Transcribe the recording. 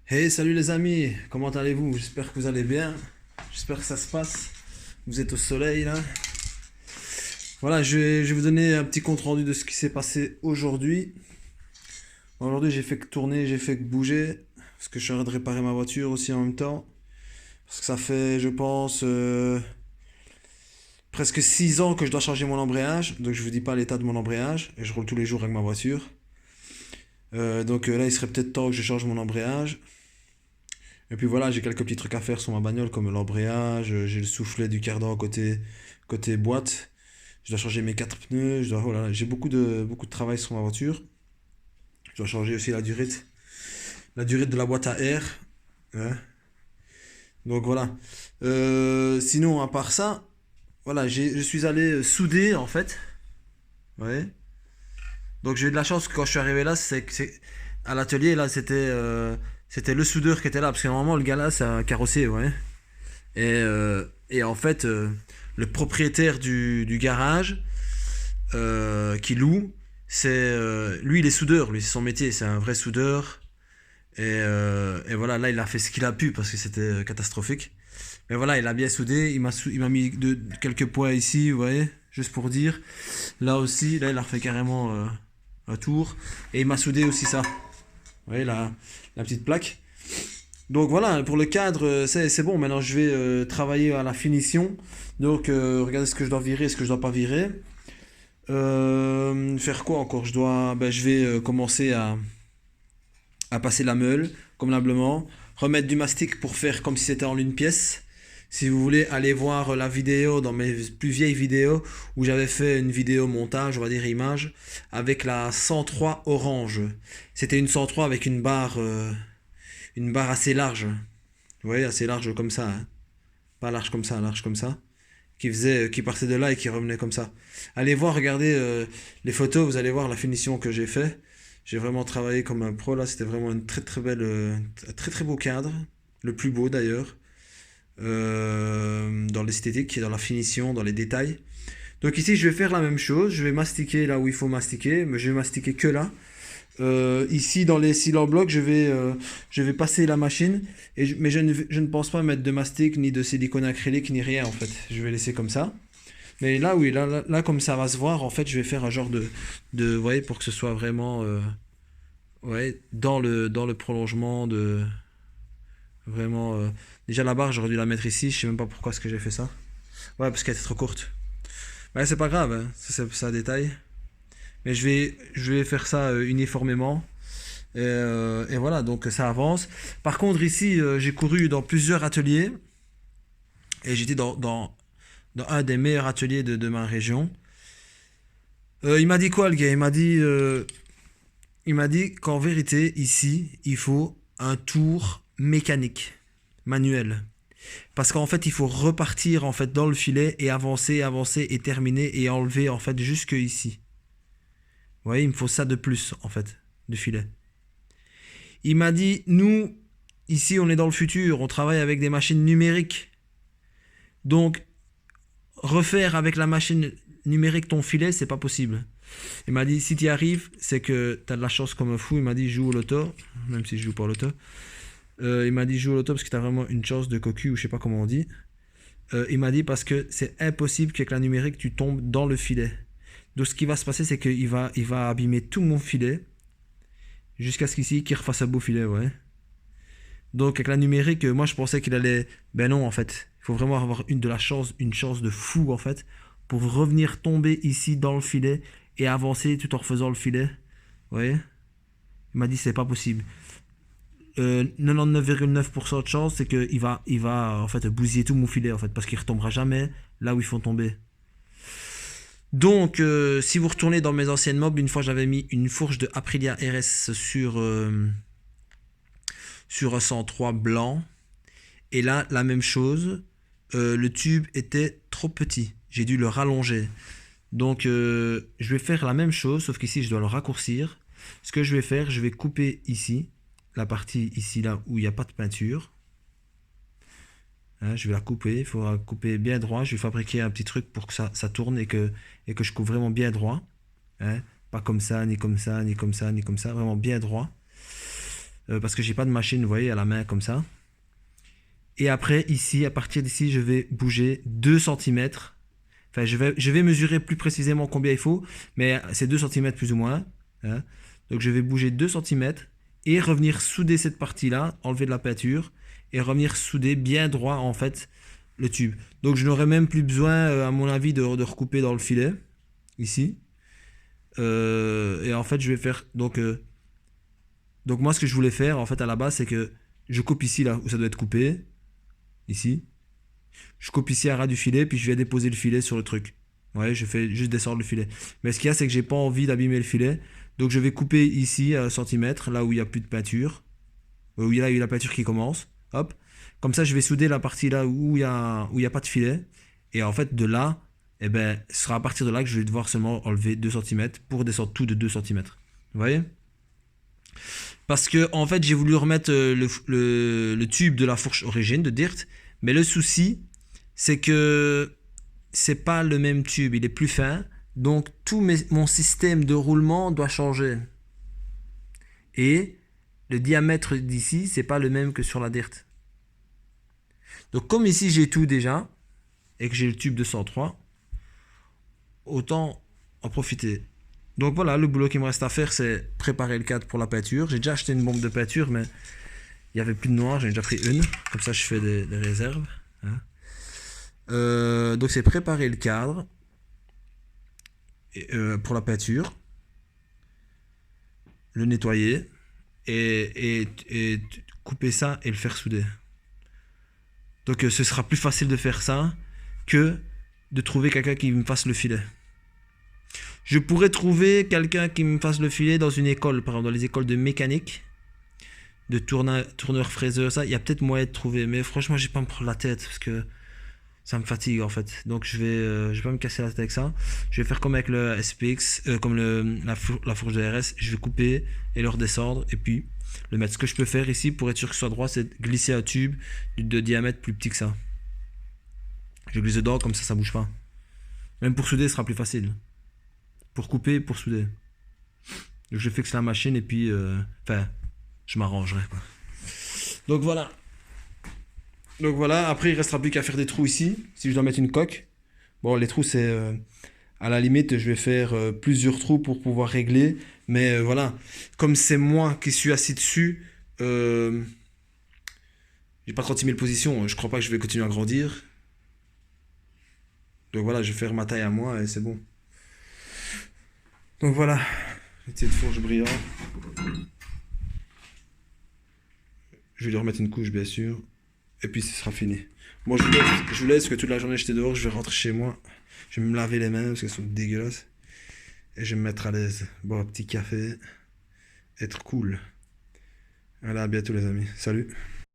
Hey, salut les amis, comment allez-vous? J'espère que vous allez bien. J'espère que ça se passe. Vous êtes au soleil là. Voilà, je vais vous donner un petit compte rendu de ce qui s'est passé aujourd'hui. Aujourd'hui, j'ai fait que tourner, j'ai fait que bouger. Parce que je suis en train de réparer ma voiture aussi en même temps. Parce que ça fait, je pense, presque 6 ans que je dois changer mon embrayage. Donc je vous dis pas l'état de mon embrayage. Et je roule tous les jours avec ma voiture. Donc là, il serait peut-être temps que je change mon embrayage. Et puis voilà, j'ai quelques petits trucs à faire sur ma bagnole, comme l'embrayage, j'ai le soufflet du cardan côté boîte. Je dois changer mes quatre pneus, voilà, j'ai beaucoup de travail sur ma voiture. Je dois changer aussi la durite de la boîte à air. Hein. Donc voilà. Sinon, à part ça, voilà, je suis allé souder en fait. Ouais. Donc j'ai eu de la chance que quand je suis arrivé là, à l'atelier là, c'était le soudeur qui était là, parce que normalement le gars là, c'est un carrossier, ouais. Et en fait, le propriétaire du garage qui loue, lui, il est soudeur, lui, c'est son métier, c'est un vrai soudeur. Et voilà, là, il a fait ce qu'il a pu parce que c'était catastrophique. Mais voilà, il a bien soudé, il m'a mis quelques points ici, vous voyez, juste pour dire. Là aussi, là, il a refait carrément un tour. Et il m'a soudé aussi ça. Vous voyez, la petite plaque. Donc voilà, pour le cadre, c'est bon. Maintenant, je vais travailler à la finition. Donc, regardez ce que je dois virer, ce que je dois pas virer. Faire quoi encore? Je vais commencer à passer la meule, convenablement. Remettre du mastic pour faire comme si c'était en une pièce. Si vous voulez aller voir la vidéo dans mes plus vieilles vidéos où j'avais fait une vidéo montage, on va dire image, avec la 103 orange. C'était une 103 avec une barre assez large. Vous voyez, assez large comme ça. Hein. Pas large comme ça. Qui partait de là et qui revenait comme ça. Allez voir, regardez les photos, vous allez voir la finition que j'ai fait. J'ai vraiment travaillé comme un pro là, c'était vraiment une très très belle, un très très beau cadre, le plus beau d'ailleurs, dans l'esthétique, dans la finition, dans les détails. Donc ici je vais faire la même chose, je vais mastiquer là où il faut mastiquer, mais je vais mastiquer que là. Ici, dans les cylindres blocs, je vais passer la machine, mais je ne pense pas mettre de mastic, ni de silicone acrylique, ni rien en fait. Je vais laisser comme ça. Mais là, oui, là, comme ça va se voir, en fait, je vais faire un genre vous voyez, pour que ce soit vraiment, ouais, dans le prolongement de, vraiment, déjà la barre, j'aurais dû la mettre ici, je sais même pas pourquoi est-ce que j'ai fait ça. Ouais, parce qu'elle était trop courte. Ouais, c'est pas grave, hein, c'est un détail. Mais je vais faire ça uniformément. Et voilà, donc ça avance. Par contre, ici, j'ai couru dans plusieurs ateliers et j'étais dans un des meilleurs ateliers de ma région. Il m'a dit quoi, le gars? Il m'a dit qu'en vérité, ici, il faut un tour mécanique, manuel. Parce qu'en fait, il faut repartir en fait dans le filet et avancer, avancer et terminer et enlever en fait jusque ici. Vous voyez, il me faut ça de plus en fait, de filet. Il m'a dit, nous, ici, on est dans le futur, on travaille avec des machines numériques. Donc, refaire avec la machine numérique ton filet, c'est pas possible. Il m'a dit, si tu y arrives, c'est que tu as de la chance comme un fou. Il m'a dit, joue au loto, même si je joue pas au loto. Il m'a dit, joue au loto parce que tu as vraiment une chance de cocu, ou je sais pas comment on dit. Il m'a dit, parce que c'est impossible qu'avec la numérique, tu tombes dans le filet. Donc, ce qui va se passer, c'est qu'il va abîmer tout mon filet, jusqu'à ce qu'il refasse un beau filet, ouais. Donc avec la numérique, moi je pensais qu'il allait. Ben non en fait. Il faut vraiment avoir une chance de fou en fait, pour revenir tomber ici dans le filet et avancer tout en refaisant le filet. Vous voyez? Il m'a dit c'est pas possible. 99,9% de chance, c'est qu'il va en fait bousiller tout mon filet en fait, parce qu'il retombera jamais là où il faut tomber. Donc, si vous retournez dans mes anciennes mobs, une fois j'avais mis une fourche de Aprilia RS sur un 103 blanc. Et là, la même chose, le tube était trop petit. J'ai dû le rallonger. Donc, je vais faire la même chose, sauf qu'ici, je dois le raccourcir. Ce que je vais faire, je vais couper ici, la partie ici, là, où il n'y a pas de peinture. Hein, je vais la couper, il faudra couper bien droit. Je vais fabriquer un petit truc pour que ça tourne et que je coupe vraiment bien droit. Hein, pas comme ça, ni comme ça, ni comme ça, ni comme ça, vraiment bien droit. parce que j'ai pas de machine, vous voyez, à la main comme ça. Et après, ici, à partir d'ici, je vais bouger 2 centimètres. Enfin, je vais mesurer plus précisément combien il faut, mais c'est 2 centimètres plus ou moins. Hein. Donc, je vais bouger 2 centimètres et revenir souder cette partie-là, enlever de la peinture, et revenir souder bien droit, en fait, le tube. Donc, je n'aurai même plus besoin, à mon avis, de recouper dans le filet, ici. Et en fait, je vais faire... Donc, moi, ce que je voulais faire, en fait, à la base, c'est que je coupe ici, là, où ça doit être coupé, ici. Je coupe ici à ras du filet, puis je vais déposer le filet sur le truc. Ouais, je fais juste descendre le filet. Mais ce qu'il y a, c'est que j'ai pas envie d'abîmer le filet. Donc je vais couper ici à 1 centimètre, là où il n'y a plus de peinture. Où il y a la peinture qui commence. Hop. Comme ça, je vais souder la partie là où il y a pas de filet. Et en fait, de là, eh ben, ce sera à partir de là que je vais devoir seulement enlever 2 centimètres pour descendre tout de 2 centimètres. Vous voyez? Parce que en fait, j'ai voulu remettre le tube de la fourche origine de Dirt. Mais le souci, c'est que c'est pas le même tube, il est plus fin. Donc mon système de roulement doit changer. Et le diamètre d'ici, c'est pas le même que sur la Dirt. Donc comme ici j'ai tout déjà, et que j'ai le tube de 103, autant en profiter. Donc voilà, le boulot qu'il me reste à faire, c'est préparer le cadre pour la peinture. J'ai déjà acheté une bombe de peinture, mais il n'y avait plus de noir, j'en ai déjà pris une. Comme ça, je fais des réserves. Hein. Donc c'est préparer le cadre pour la peinture, le nettoyer et couper ça et le faire souder. Donc ce sera plus facile de faire ça que de trouver quelqu'un qui me fasse le filet. Je pourrais trouver quelqu'un qui me fasse le filet dans une école, par exemple dans les écoles de mécanique, de tourneur fraiseur, ça, il y a peut-être moyen de trouver, mais franchement, j'ai pas à me prendre la tête parce que ça me fatigue en fait. Donc je vais pas me casser la tête avec ça. Je vais faire comme avec le SPX, comme la fourche de RS, je vais couper et le redescendre et puis le mettre. Ce que je peux faire ici pour être sûr que ce soit droit, c'est glisser un tube de diamètre plus petit que ça. Je glisse dedans, comme ça bouge pas. Même pour souder, ce sera plus facile. Pour couper, pour souder. Donc je fixe la machine et puis, je m'arrangerai quoi. Donc voilà. Après il restera plus qu'à faire des trous ici, si je dois mettre une coque. Bon, les trous c'est... à la limite, je vais faire plusieurs trous pour pouvoir régler. Mais voilà, comme c'est moi qui suis assis dessus, j'ai pas 36 000 positions, je crois pas que je vais continuer à grandir. Donc voilà, je vais faire ma taille à moi et c'est bon. Donc voilà, petite fourche brillante. Je vais lui remettre une couche bien sûr. Et puis ce sera fini. Moi je vous laisse que toute la journée j'étais dehors, je vais rentrer chez moi. Je vais me laver les mains parce qu'elles sont dégueulasses. Et je vais me mettre à l'aise. Boire un petit café. Être cool. Voilà, à bientôt les amis. Salut.